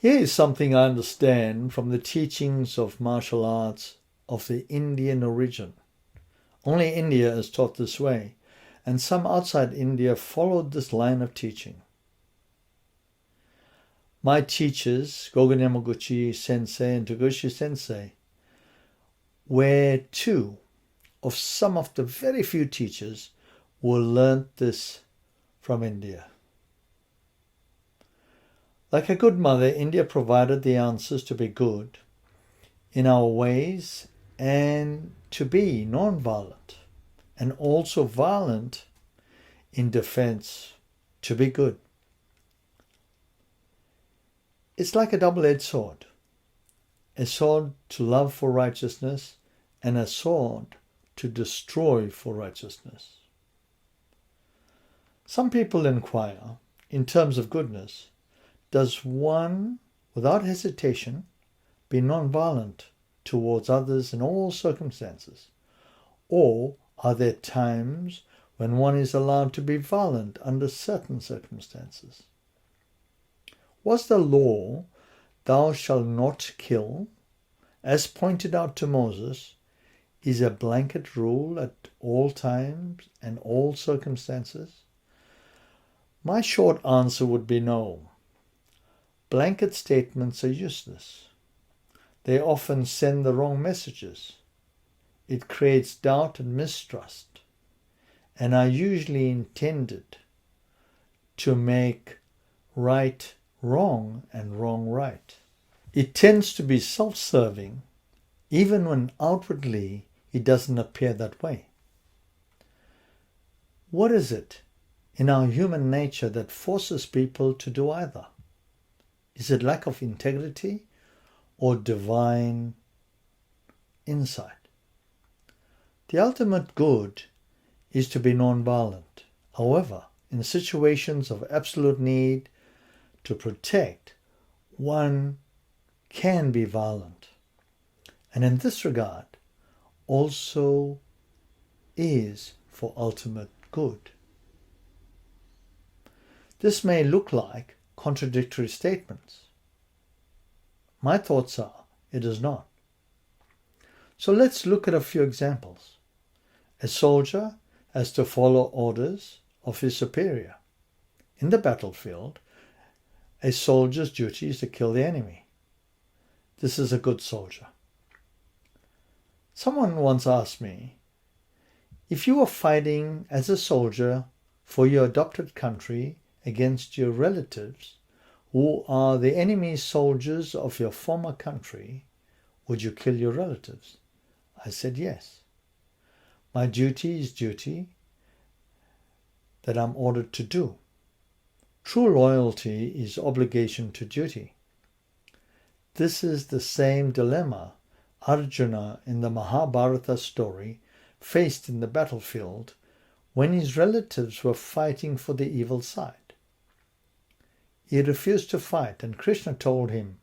Here is something I understand from the teachings of martial arts of the Indian origin. Only India is taught this way, and some outside India followed this line of teaching. My teachers, Gogen Yamaguchi Sensei and Togoshi Sensei, were two of some of the very few teachers who learnt this from India. Like a good mother, India provided the answers to be good in our ways and to be non-violent, and also violent in defense to be good. It's like a double-edged sword. A sword to love for righteousness and a sword to destroy for righteousness. Some people inquire, in terms of goodness, does one, without hesitation, be non-violent towards others in all circumstances? Or are there times when one is allowed to be violent under certain circumstances? Was the law, "Thou shalt not kill," as pointed out to Moses, is a blanket rule at all times and all circumstances? My short answer would be no. Blanket statements are useless. They often send the wrong messages. It creates doubt and mistrust, and are usually intended to make right wrong and wrong right. It tends to be self-serving, even when outwardly it doesn't appear that way. What is it in our human nature that forces people to do either? Is it lack of integrity or divine insight? The ultimate good is to be non-violent. However, in situations of absolute need to protect, one can be violent. And in this regard, also is for ultimate good. This may look like contradictory statements. My thoughts are, it is not. So let's look at a few examples. A soldier has to follow orders of his superior. In the battlefield, a soldier's duty is to kill the enemy. This is a good soldier. Someone once asked me, if you were fighting as a soldier for your adopted country against your relatives, who are the enemy soldiers of your former country, would you kill your relatives? I said yes. My duty is duty that I'm ordered to do. True loyalty is obligation to duty. This is the same dilemma Arjuna in the Mahabharata story faced in the battlefield when his relatives were fighting for the evil side. He refused to fight, and Krishna told him,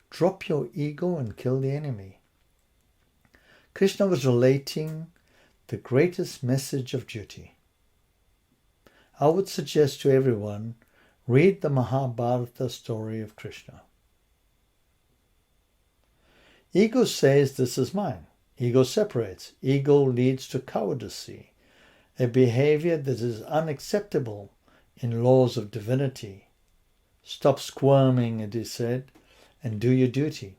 "Drop your ego and kill the enemy." Krishna was relating the greatest message of duty. I would suggest to everyone, read the Mahabharata story of Krishna. Ego says, "This is mine." Ego separates. Ego leads to cowardice, a behavior that is unacceptable in laws of divinity. Stop squirming, it is said, and do your duty.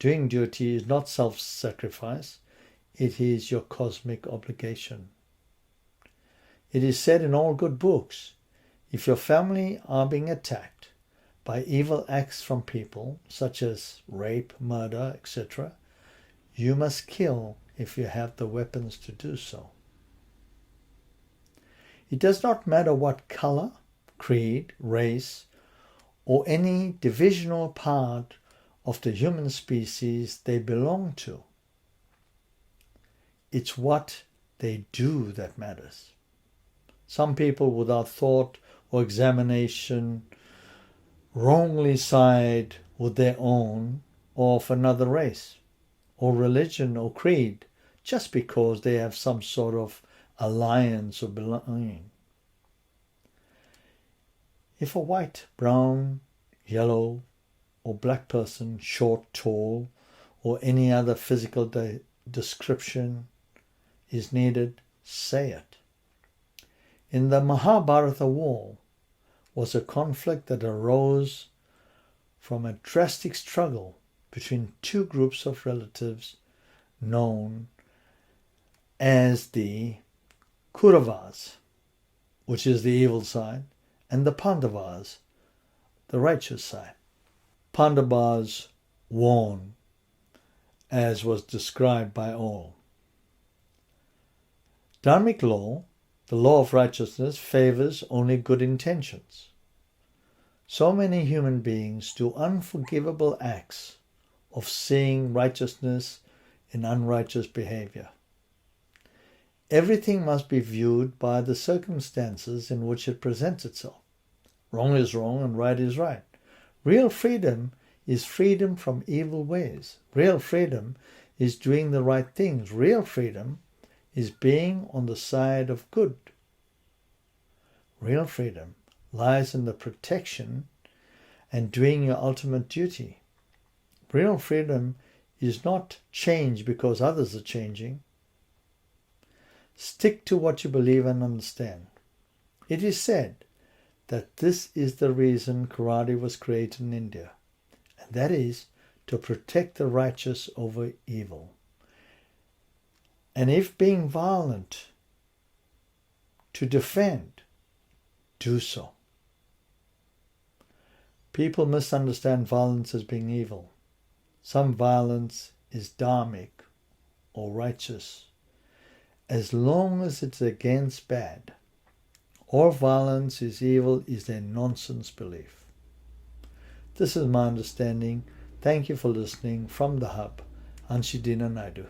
Doing duty is not self-sacrifice. It is your cosmic obligation. It is said in all good books, if your family are being attacked by evil acts from people, such as rape, murder, etc., you must kill if you have the weapons to do so. It does not matter what color, creed, race, or any divisional part of the human species they belong to. It's what they do that matters. Some people without thought or examination wrongly side with their own or of another race or religion or creed just because they have some sort of alliance or belonging. If a white, brown, yellow, or black person, short, tall, or any other physical description is needed, say it. In the Mahabharata war was a conflict that arose from a drastic struggle between two groups of relatives known as the Kauravas, which is the evil side, and the Pandavas, the righteous side. Pandavas won, as was described by all. Dharmic law, the law of righteousness, favors only good intentions. So many human beings do unforgivable acts of seeing righteousness in unrighteous behavior. Everything must be viewed by the circumstances in which it presents itself. Wrong is wrong and right is right. Real freedom is freedom from evil ways. Real freedom is doing the right things. Real freedom is being on the side of good. Real freedom lies in the protection and doing your ultimate duty. Real freedom is not change because others are changing. Stick to what you believe and understand. It is said that this is the reason karate was created in India, and that is to protect the righteous over evil. And if being violent to defend, do so. People misunderstand violence as being evil. Some violence is dharmic or righteous, as long as it's against bad. All violence is evil is their nonsense belief. This is my understanding. Thank you for listening from the Hub. Hanshi, Deena, Naidu.